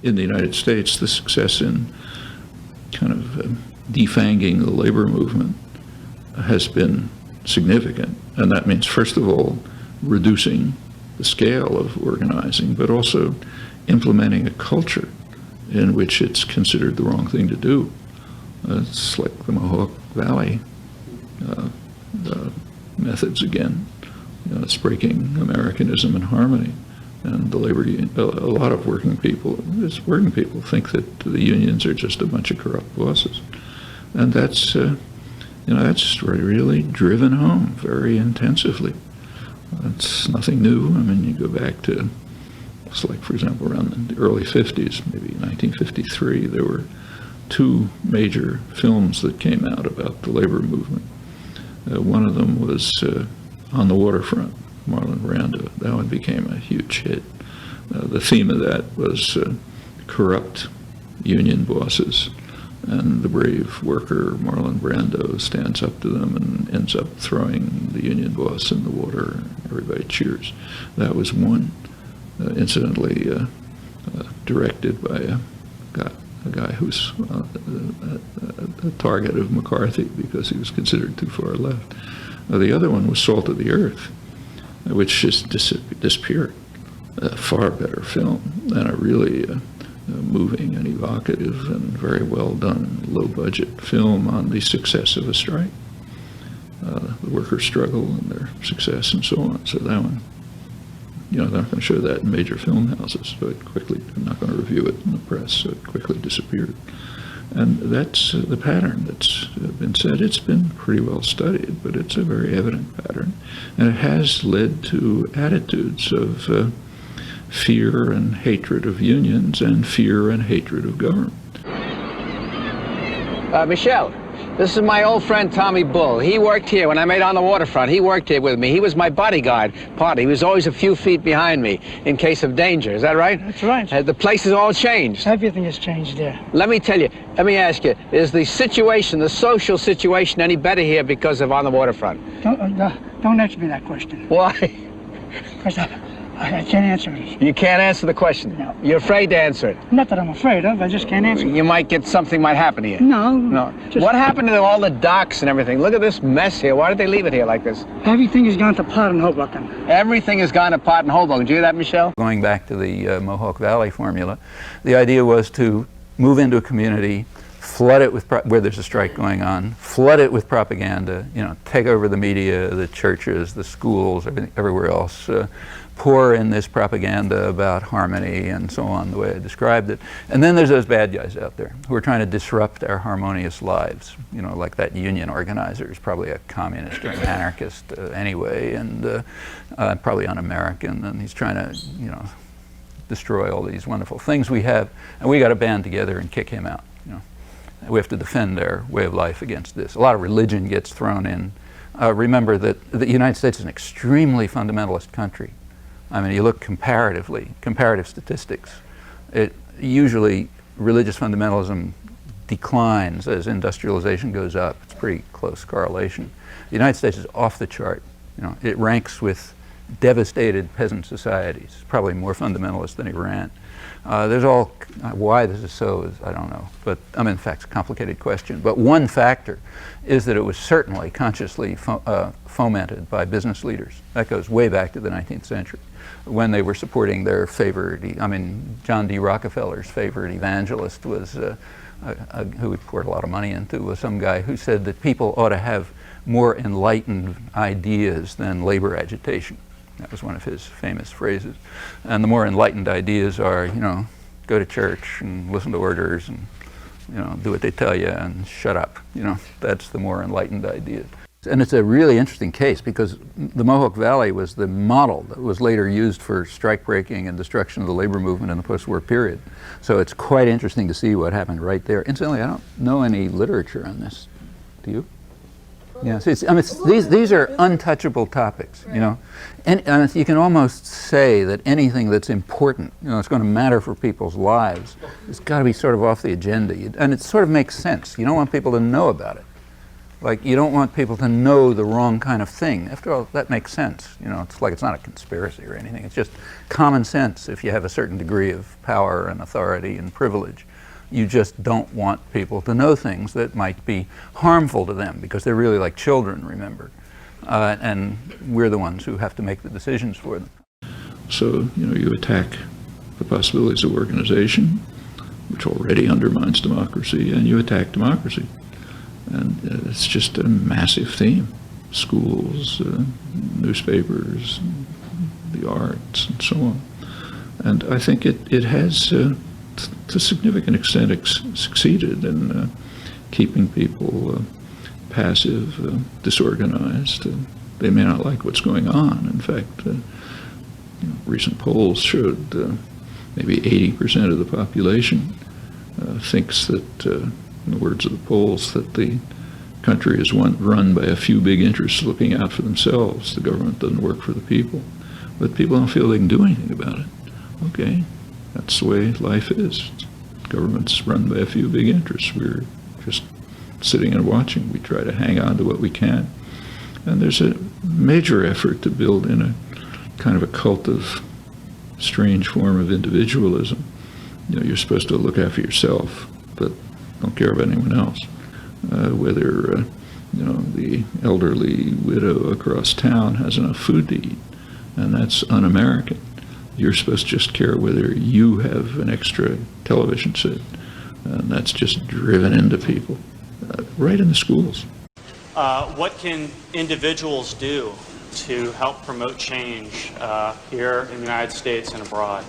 in the United States, the success in kind of defanging the labor movement has been significant. And that means, first of all, reducing the scale of organizing, but also implementing a culture in which it's considered the wrong thing to do. It's like the Mohawk Valley methods again. It's breaking Americanism and harmony. And the labor union, a lot of working people think that the unions are just a bunch of corrupt bosses. And that's, that's really driven home very intensively. It's nothing new. I mean, you go back to, it's like, for example, around the early 50s, maybe 1953, there were two major films that came out about the labor movement. One of them was On the Waterfront, Marlon Brando. That one became a huge hit. The theme of that was corrupt union bosses, and the brave worker, Marlon Brando, stands up to them and ends up throwing the union boss in the water. Everybody cheers. That was one, incidentally directed by a guy who's a target of McCarthy because he was considered too far left. The other one was Salt of the Earth, which just disappeared. A far better film, and a really moving and evocative and very well done low-budget film on the success of a strike, the workers' struggle and their success and so on. So that one, they're not going to show that in major film houses, so it quickly, I'm not going to review it in the press, so it quickly disappeared. And that's the pattern that's been said. It's been pretty well studied, but it's a very evident pattern. And it has led to attitudes of fear and hatred of unions and fear and hatred of government. Michelle, this is my old friend Tommy Bull. He worked here when I made On the Waterfront. He worked here with me. He was my bodyguard partner. He was always a few feet behind me in case of danger. Is that right? That's right. The place has all changed. Everything has changed there. Let me tell you, let me ask you, is the situation, the social situation, any better here because of On the Waterfront? Don't answer me that question. Why? Because I can't answer it. You can't answer the question? No. You're afraid to answer it? Not that I'm afraid of, I just can't answer it. You might get something might happen to you. No. No. What happened to all the docks and everything? Look at this mess here. Why did they leave it here like this? Everything has gone to pot in Hoboken. Everything has gone to pot in Hoboken. Did you hear that, Michelle? Going back to the Mohawk Valley formula, the idea was to move into a community, flood it with, where there's a strike going on, flood it with propaganda, take over the media, the churches, the schools, everywhere else, pour in this propaganda about harmony and so on, the way I described it. And then there's those bad guys out there who are trying to disrupt our harmonious lives, like that union organizer is probably a communist or an anarchist anyway, and probably un-American, and he's trying to, destroy all these wonderful things we have, and we got to band together and kick him out. We have to defend our way of life against this. A lot of religion gets thrown in. Remember that the United States is an extremely fundamentalist country. I mean, you look comparative statistics, usually religious fundamentalism declines as industrialization goes up. It's pretty close correlation. The United States is off the chart. It ranks with devastated peasant societies, probably more fundamentalist than Iran. There's all, why this is so is, I don't know, but in fact, it's a complicated question. But one factor is that it was certainly consciously fomented by business leaders. That goes way back to the 19th century, when they were supporting their favorite, John D. Rockefeller's favorite evangelist was, who he poured a lot of money into, was some guy who said that people ought to have more enlightened ideas than labor agitation. That was one of his famous phrases. And the more enlightened ideas are, go to church and listen to orders and, do what they tell you and shut up. That's the more enlightened idea. And it's a really interesting case because the Mohawk Valley was the model that was later used for strike breaking and destruction of the labor movement in the post-war period. So it's quite interesting to see what happened right there. Incidentally, I don't know any literature on this. Do you? Yeah, so these are untouchable topics, and you can almost say that anything that's important, it's going to matter for people's lives, it's got to be sort of off the agenda, and it sort of makes sense. You don't want people to know about it. Like, you don't want people to know the wrong kind of thing. After all, that makes sense. You know, it's like it's not a conspiracy or anything. It's just common sense if you have a certain degree of power and authority and privilege. You just don't want people to know things that might be harmful to them because they're really like children, remember. And we're the ones who have to make the decisions for them. So, you know, you attack the possibilities of organization, which already undermines democracy, and you attack democracy. And it's just a massive theme. Schools, newspapers, the arts, and so on. And I think it has, to a significant extent, succeeded in keeping people passive, disorganized. They may not like what's going on. In fact, recent polls showed maybe 80% of the population thinks that, in the words of the polls, that the country is run by a few big interests looking out for themselves. The government doesn't work for the people. But people don't feel they can do anything about it. Okay, that's the way life is. Government's run by a few big interests. We're just sitting and watching. We try to hang on to what we can. And there's a major effort to build in a kind of a cult of strange form of individualism. You know, you're supposed to look after yourself, but don't care about anyone else. Whether you know, the elderly widow across town has enough food to eat, and that's un-American. You're supposed to just care whether you have an extra television set, and that's just driven into people, right in the schools. What can individuals do to help promote change here in the United States and abroad?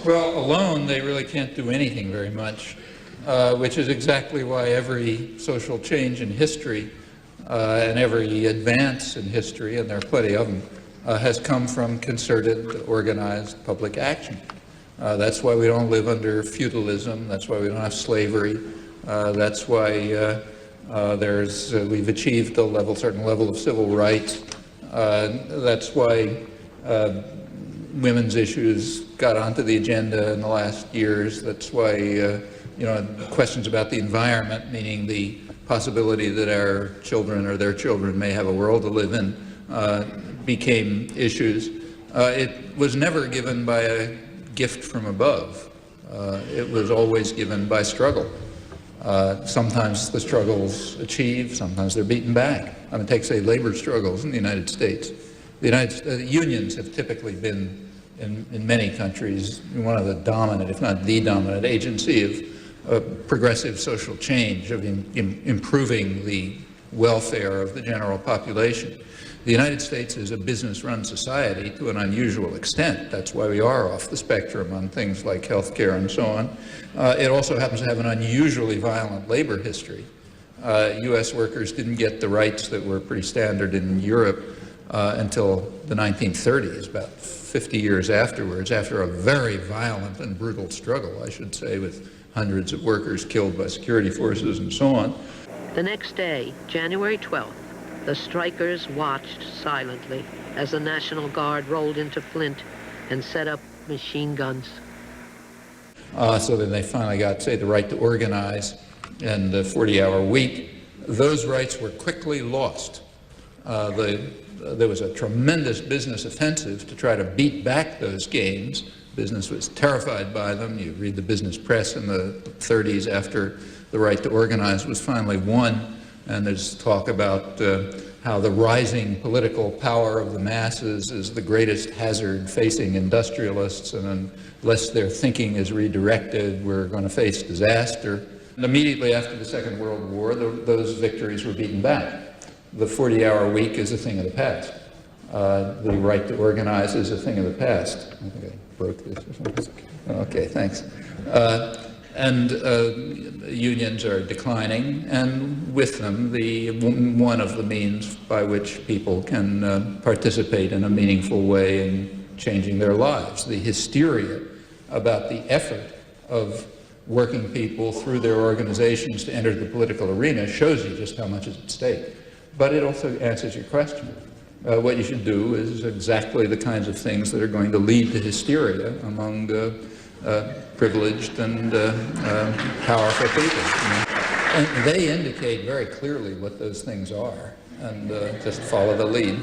Well, alone, they really can't do anything very much, which is exactly why every social change in history and every advance in history, and there are plenty of them, has come from concerted, organized public action. That's why we don't live under feudalism. That's why we don't have slavery. That's why we've achieved a certain level of civil rights. That's why women's issues got onto the agenda in the last years. That's why questions about the environment, meaning the possibility that our children or their children may have a world to live in, became issues. It was never given by a gift from above. It was always given by struggle. Sometimes the struggles achieve, sometimes they're beaten back. I mean, take, say, labor struggles in the United States. The unions have typically been, in many countries, one of the dominant, if not the dominant, agency of progressive social change, of improving the welfare of the general population. The United States is a business-run society to an unusual extent. That's why we are off the spectrum on things like health care and so on. It also happens to have an unusually violent labor history. U.S. workers didn't get the rights that were pretty standard in Europe until the 1930s, about 50 years afterwards, after a very violent and brutal struggle, I should say, with hundreds of workers killed by security forces and so on. The next day, January 12th, the strikers watched silently as the National Guard rolled into Flint and set up machine guns. So then they finally got, say, the right to organize and the 40-hour week. Those rights were quickly lost. There was a tremendous business offensive to try to beat back those gains. Business was terrified by them. You read the business press in the 30s after the right to organize was finally won. And there's talk about how the rising political power of the masses is the greatest hazard facing industrialists, and unless their thinking is redirected, we're going to face disaster. And immediately after the Second World War, those victories were beaten back. The 40-hour week is a thing of the past. The right to organize is a thing of the past. I think I broke this or something. Okay, thanks. And unions are declining, and with them, one of the means by which people can participate in a meaningful way in changing their lives. The hysteria about the effort of working people through their organizations to enter the political arena shows you just how much is at stake. But it also answers your question. What you should do is exactly the kinds of things that are going to lead to hysteria among privileged and powerful people. And they indicate very clearly what those things are, and just follow the lead.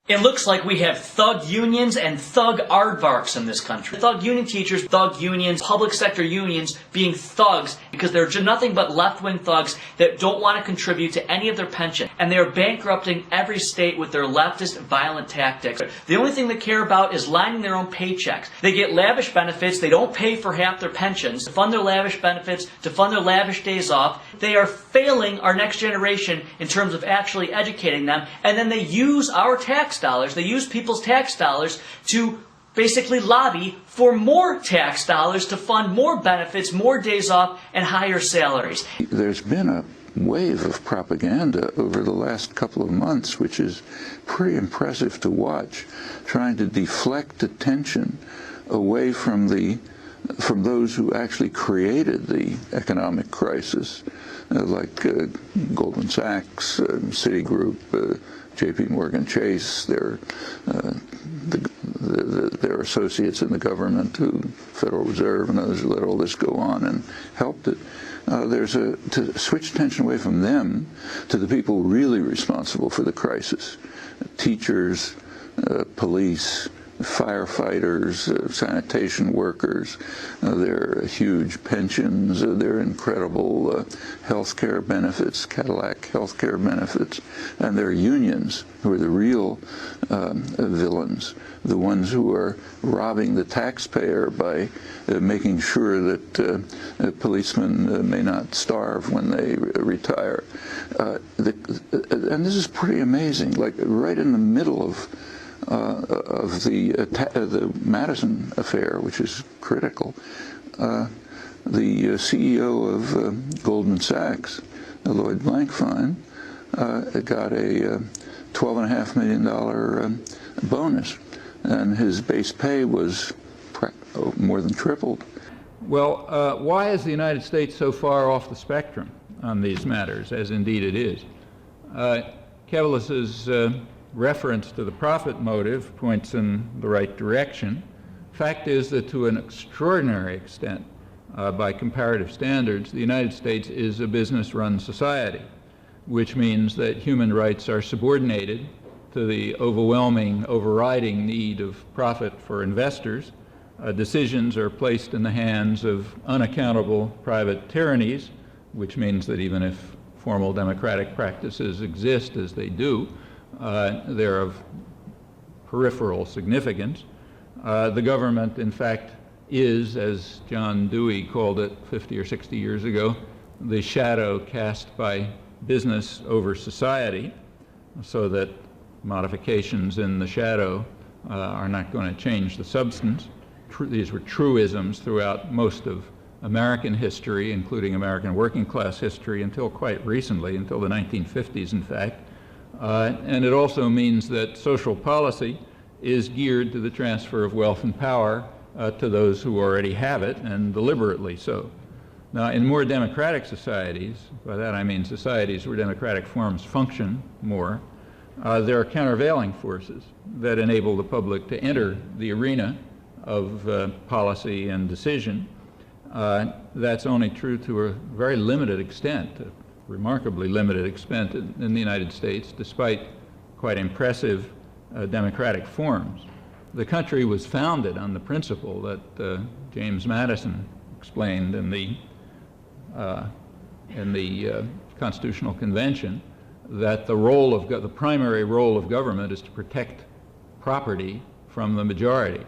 It looks like we have thug unions and thug aardvarks in this country. Thug union teachers, thug unions, public sector unions being thugs because they're nothing but left-wing thugs that don't want to contribute to any of their pension. And they're bankrupting every state with their leftist violent tactics. The only thing they care about is lining their own paychecks. They get lavish benefits. They don't pay for half their pensions to fund their lavish benefits, to fund their lavish days off. They are failing our next generation in terms of actually educating them. And then they use our tax dollars, they use people's tax dollars to basically lobby for more tax dollars to fund more benefits, more days off, and higher salaries. There's been a wave of propaganda over the last couple of months, which is pretty impressive to watch, trying to deflect attention away from those who actually created the economic crisis, like Goldman Sachs, Citigroup, J.P. Morgan Chase, their associates in the government, Federal Reserve, and others who let all this go on and helped it. To switch attention away from them to the people really responsible for the crisis: teachers, police, firefighters, sanitation workers, their huge pensions, their incredible health care benefits, Cadillac health care benefits, and their unions, who are the real villains, the ones who are robbing the taxpayer by making sure that policemen may not starve when they retire. And this is pretty amazing, like right in the middle of the Madison affair, which is critical. The CEO of Goldman Sachs, Lloyd Blankfein, got a $12.5 million bonus, and his base pay was more than tripled. Well, why is the United States so far off the spectrum on these matters, as indeed it is? Kevelis's reference to the profit motive points in the right direction. Fact is that to an extraordinary extent, by comparative standards, the United States is a business-run society, which means that human rights are subordinated to the overwhelming, overriding need of profit for investors. Decisions are placed in the hands of unaccountable private tyrannies, which means that even if formal democratic practices exist, as they do, they're of peripheral significance. The government, in fact, is, as John Dewey called it 50 or 60 years ago, the shadow cast by business over society, so that modifications in the shadow are not going to change the substance. These were truisms throughout most of American history, including American working class history, until quite recently, until the 1950s, in fact. And it also means that social policy is geared to the transfer of wealth and power to those who already have it, and deliberately so. Now, in more democratic societies, by that I mean societies where democratic forms function more, there are countervailing forces that enable the public to enter the arena of policy and decision. That's only true to a very limited extent, a remarkably limited extent in the United States, despite quite impressive democratic forms. The country was founded on the principle that James Madison explained in the Constitutional Convention, that the primary role of government is to protect property from the majority,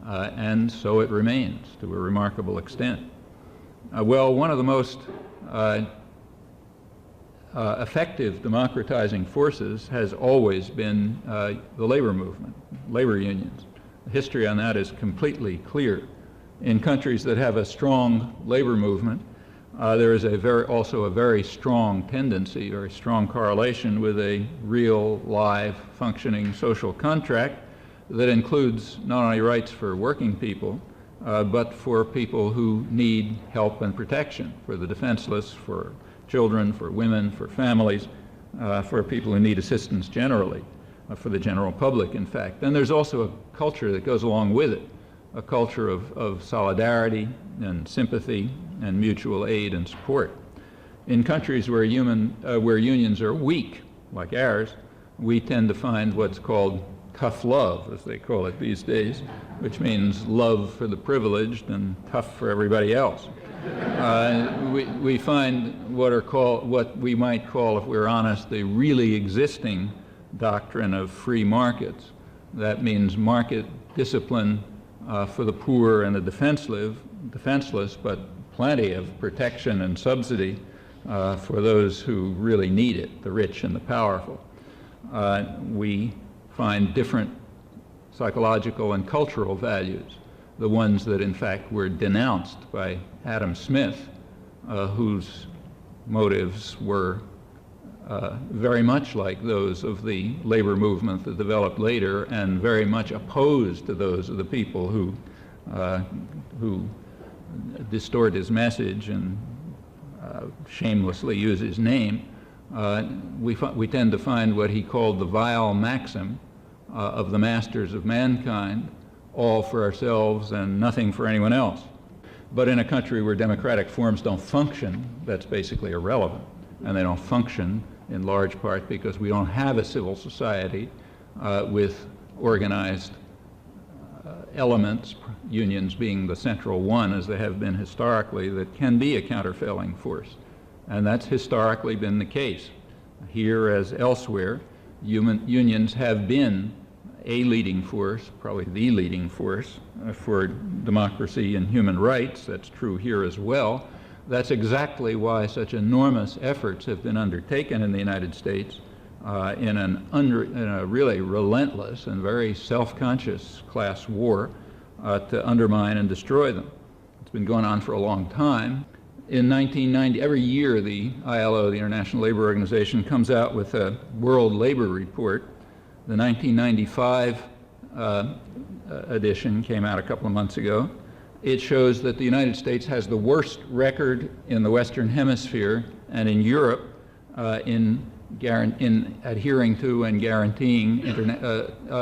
and so it remains to a remarkable extent. Well, one of the most effective democratizing forces has always been the labor movement, labor unions. The history on that is completely clear. In countries that have a strong labor movement, there is also a very strong tendency, very strong correlation with a real, live, functioning social contract that includes not only rights for working people, but for people who need help and protection, for the defenseless, for children, for women, for families, for people who need assistance generally, for the general public, in fact. And there's also a culture that goes along with it, a culture of solidarity and sympathy and mutual aid and support. In countries where unions are weak, like ours, we tend to find what's called tough love, as they call it these days, which means love for the privileged and tough for everybody else. We find what we might call, if we're honest, the really existing doctrine of free markets. That means market discipline for the poor and the defenseless, but plenty of protection and subsidy for those who really need it, the rich and the powerful. We find different psychological and cultural values, the ones that in fact were denounced by Adam Smith, whose motives were very much like those of the labor movement that developed later, and very much opposed to those of the people who distort his message and shamelessly use his name. We tend to find what he called the vile maxim of the masters of mankind: all for ourselves and nothing for anyone else. But in a country where democratic forms don't function, that's basically irrelevant. And they don't function in large part because we don't have a civil society with organized elements, unions being the central one, as they have been historically, that can be a countervailing force. And that's historically been the case. Here as elsewhere, unions have been a leading force, probably the leading force for democracy and human rights. That's true here as well. That's exactly why such enormous efforts have been undertaken in the United States in a really relentless and very self-conscious class war to undermine and destroy them. It's been going on for a long time. In 1990, every year the ILO, the International Labor Organization, comes out with a World Labor Report. The 1995 edition came out a couple of months ago. It shows that the United States has the worst record in the Western Hemisphere and in Europe in adhering to and guaranteeing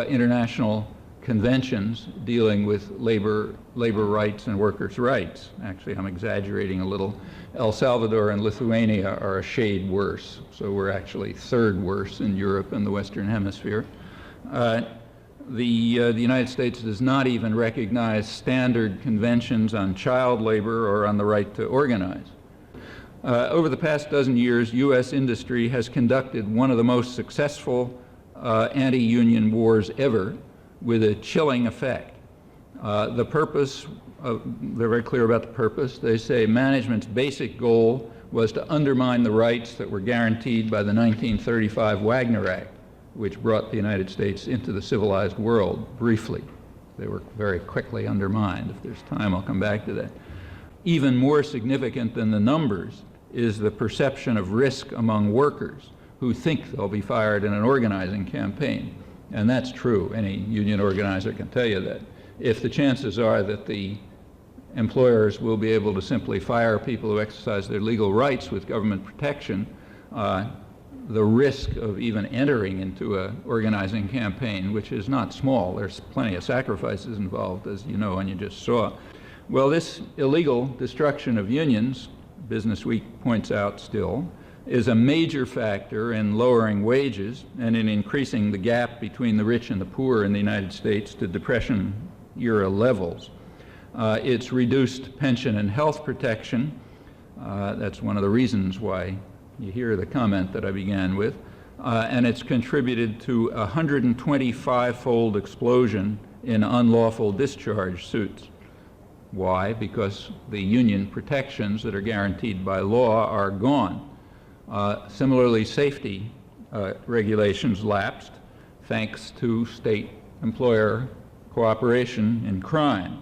international conventions dealing with labor rights and workers' rights. Actually, I'm exaggerating a little. El Salvador and Lithuania are a shade worse, so we're actually third worst in Europe and the Western Hemisphere. The United States does not even recognize standard conventions on child labor or on the right to organize. Over the past dozen years, U.S. industry has conducted one of the most successful anti-union wars ever, with a chilling effect. The purpose, they're very clear about the purpose. They say management's basic goal was to undermine the rights that were guaranteed by the 1935 Wagner Act, which brought the United States into the civilized world briefly. They were very quickly undermined. If there's time, I'll come back to that. Even more significant than the numbers is the perception of risk among workers who think they'll be fired in an organizing campaign. And that's true. Any union organizer can tell you that. If the chances are that the employers will be able to simply fire people who exercise their legal rights with government protection, the risk of even entering into an organizing campaign, which is not small, there's plenty of sacrifices involved, as you know and you just saw. Well, this illegal destruction of unions, Business Week points out still, is a major factor in lowering wages and in increasing the gap between the rich and the poor in the United States to Depression-era levels. It's reduced pension and health protection. That's one of the reasons why you hear the comment that I began with. And it's contributed to a 125-fold explosion in unlawful discharge suits. Why? Because the union protections that are guaranteed by law are gone. Similarly, safety regulations lapsed thanks to state-employer cooperation in crime.